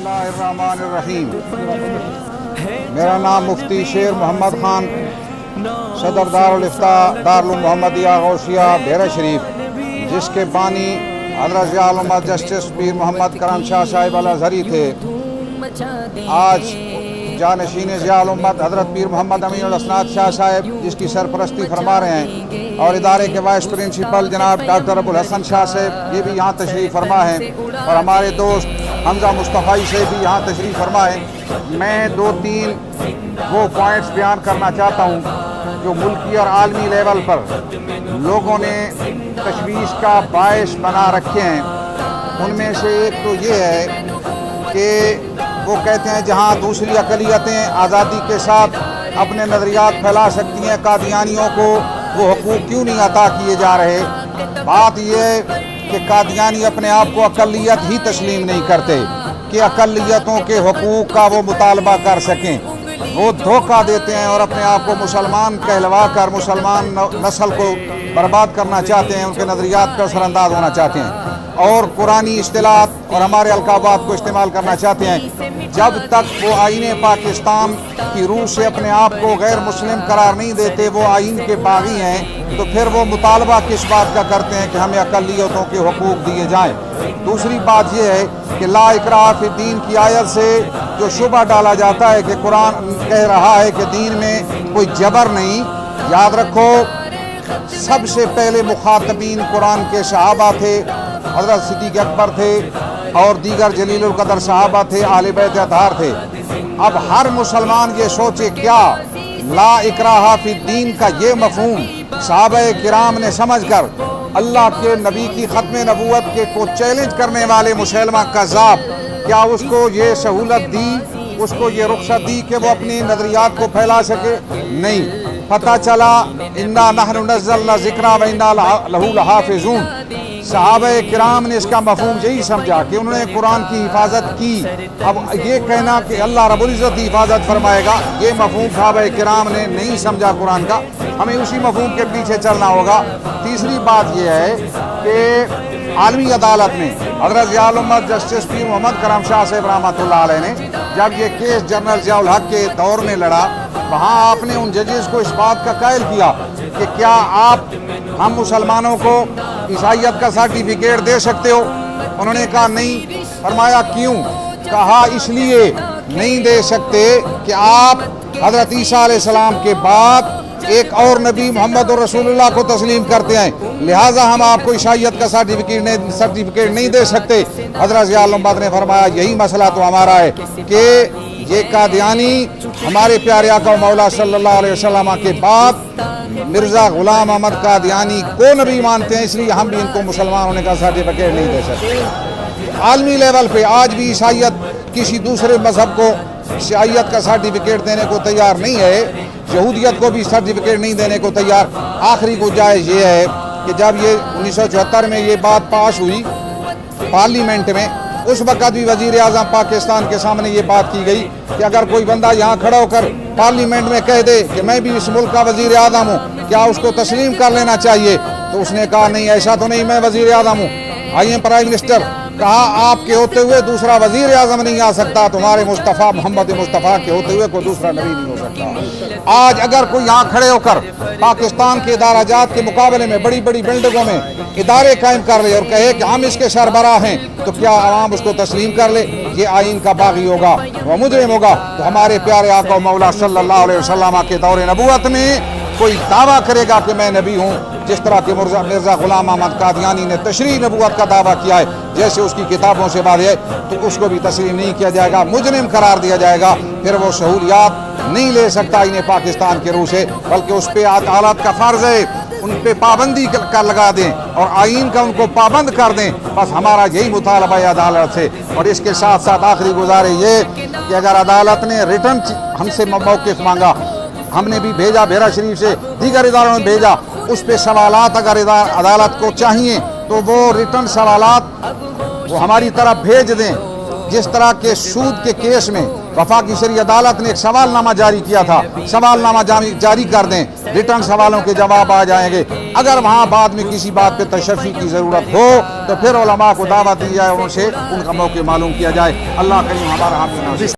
बिस्मिल्लाहिर्रहमानिर्रहीम। मेरा नाम मुफ्ती शेर मोहम्मद खान, सदर दारुल इफ्ता दारुल मोहम्मदिया गौसिया डेरा शरीफ, जिसके बानी हज़रत ज़िया उल-उम्मत जस्टिस पीर मोहम्मद करम शाह साहिब अल-अज़हरी थे। आज जानशीन ज़िया उल-उम्मत हज़रत पीर मोहम्मद अमीन उल-असनाद शाह साहिब, जिसकी सरपरस्ती फरमा रहे हैं, और इदारे के वाइस प्रिंसिपल जनाब डॉक्टर अबुल हसन शाह साहब, ये भी यहाँ तशरीफ़ फरमा हैं, और हमारे दोस्त हमजा मुस्तफ़ाई से भी यहाँ तशरीफ़ फरमा है। मैं दो तीन वो पॉइंट्स बयान करना चाहता हूँ जो मुल्की और आलमी लेवल पर लोगों ने तशवीश का बायस बना रखे हैं। उनमें से एक तो ये है कि वो कहते हैं जहाँ दूसरी अक़लियतें आज़ादी के साथ अपने नज़रियात फैला सकती हैं, कादियानियों को वो हकूक़ क्यों नहीं अता किए जा रहे। बात यह कि कादियानी अपने आप को अक़लियत ही तस्लीम नहीं करते कि अक़लियतों के हकूक़ का वो मुतालबा कर सकें। वो धोखा देते हैं और अपने आप को मुसलमान कहलवा कर मुसलमान नस्ल को बर्बाद करना चाहते हैं, उनके नज़रियात का असरअंदाज होना चाहते हैं और कुरानी इस्तिलाहात और हमारे अलकाबात को इस्तेमाल करना चाहते हैं। जब तक वो आईन पाकिस्तान की रूह से अपने आप को गैर मुस्लिम करार नहीं देते, वो आईन के बागी हैं, तो फिर वो मुतालबा किस बात का करते हैं कि हमें अक़लियतों के हकूक़ दिए जाएँ। दूसरी बात यह है कि ला इकराह फी दीन की आयत से जो शुबा डाला जाता है कि कुरान कह रहा है कि दीन में कोई जबर नहीं। याद रखो, सबसे पहले मुखातबीन कुरान के सहाबा थे, हज़रत सिद्दीक़ अकबर थे और दीगर जलीलुल क़दर सहाबा थे, आले बैत अतहार थे। अब हर मुसलमान ये सोचे क्या ला इकराह फी दीन का ये मफ़हूम सहाबाए किराम ने समझकर अल्लाह के नबी की ख़त्म नबूवत के को चैलेंज करने वाले मुसलमा कज़्ज़ाब, क्या उसको ये सहूलत दी, उसको ये रुख़सत दी कि वो अपनी नज़रियात को फैला सके? नहीं। पता चला इन्ना नहनु नज़्ज़लना ज़िक्रा व इन्ना लहू लहाफ़िज़ून। सहाबाए किराम ने इसका मफ़हूम यही समझा कि उन्होंने कुरान की हिफाजत की। अब ये कहना कि अल्लाह रब्बुल इज़्ज़त की हिफाजत फरमाएगा, ये मफ़हूम सहाबाए किराम ने नहीं समझा कुरान का। हमें उसी मफ़हूम के पीछे चलना होगा। तीसरी बात यह है कि आलमी अदालत में हज़रत ज़िया उल-उम्मत जस्टिस पीर मोहम्मद करम शाह साहिब रहमतुल्लाह अलैह ने जब ये केस जनरल ज़ियाउल हक़ के दौर में लड़ा, वहाँ आपने उन जजेस को इस बात का कायल किया कि क्या आप हम मुसलमानों को ईसाइयत का सर्टिफिकेट दे सकते हो? उन्होंने कहा नहीं। फरमाया क्यों? कहा इसलिए नहीं दे सकते कि आप हज़रत ईसा अलैहिस्सलाम के बाद एक और नबी मोहम्मद रसूलुल्लाह को तस्लीम करते हैं, लिहाजा हम आपको ईसाइयत का सर्टिफिकेट नहीं दे सकते। हज़रत ज़िया उल-उम्मत ने फरमाया यही मसला तो हमारा है कि ये कादियानी हमारे प्यारे आका मौला सल्लल्लाहु अलैहि वसल्लम के बाद मिर्ज़ा ग़ुलाम अहमद कादियानी को नबी मानते हैं, इसलिए हम भी इनको मुसलमान होने का सर्टिफिकेट नहीं दे सकते। आलमी लेवल पे आज भी ईसाइयत किसी दूसरे मज़हब को ईसाइयत का सर्टिफिकेट देने को तैयार नहीं है, यहूदियत को भी सर्टिफिकेट नहीं देने को तैयार। आखिरी गुंजाइश ये है कि जब ये 1974 में ये बात पास हुई पार्लियामेंट में, उस वक़्त भी वज़ीर आज़म पाकिस्तान के सामने ये बात की गई कि अगर कोई बंदा यहाँ खड़ा होकर पार्लियामेंट में कह दे कि मैं भी इस मुल्क का वज़ीर आज़म हूँ, क्या उसको तस्लीम कर लेना चाहिए? तो उसने कहा नहीं, ऐसा तो नहीं, मैं वज़ीर आज़म हूँ, आई एम प्राइम मिनिस्टर। कहा आपके होते हुए दूसरा वज़ीर आज़म नहीं आ सकता, तुम्हारे मुस्तफ़ा मोहम्मद मुस्तफ़ा के होते हुए कोई दूसरा नबी नहीं हो सकता। आज अगर कोई यहाँ खड़े होकर पाकिस्तान के इदाराजात के मुकाबले में बड़ी बड़ी बिल्डिंगों में इदारे कायम कर ले और कहे कि हम इसके सरबराह हैं, तो क्या आवाम उसको तस्लीम कर ले? ये आइन का बागी होगा, वह मुजरिम होगा। तो हमारे प्यारे आका मौला सल्लल्लाहु अलैहि वसल्लम के दौर नबूवत में कोई दावा करेगा कि मैं नबी हूँ, जिस तरह के मिर्ज़ा ग़ुलाम अहमद कादियानी ने तशरीह नबूवत का दावा किया है, जैसे उसकी किताबों से बात है, तो उसको भी तस्लीम नहीं किया जाएगा, मुजरिम करार दिया जाएगा। फिर वो सहूलियात नहीं ले सकता इन्हें पाकिस्तान के रूह से, बल्कि उस पर अदालत का फ़र्ज़ है उन पर पाबंदी कर लगा दें और आइन का उनको पाबंद कर दें। बस हमारा यही मुतालबा है अदालत से। और इसके साथ साथ आखिरी गुजारिश ये कि अगर अदालत ने रिटर्न हमसे मौक़िफ़ मांगा, हमने भी भेजा डेरा शरीफ से, दीगर इदारों ने भेजा, उस पर सवालात अगर अदालत को चाहिए तो वो रिटर्न सवालात वो हमारी तरफ भेज दें। जिस तरह के सूद के केस में وفاقی شرعی عدالت نے ایک سوال نامہ جاری کیا تھا، سوال نامہ جاری کر دیں، ریٹرن سوالوں کے جواب آ جائیں گے۔ اگر وہاں بعد میں کسی بات پہ تشفی کی ضرورت ہو تو پھر علماء کو دعوت دی جائے اور ان سے ان کا موقع معلوم کیا جائے۔ اللہ کریم ہمارا حامی ناصر۔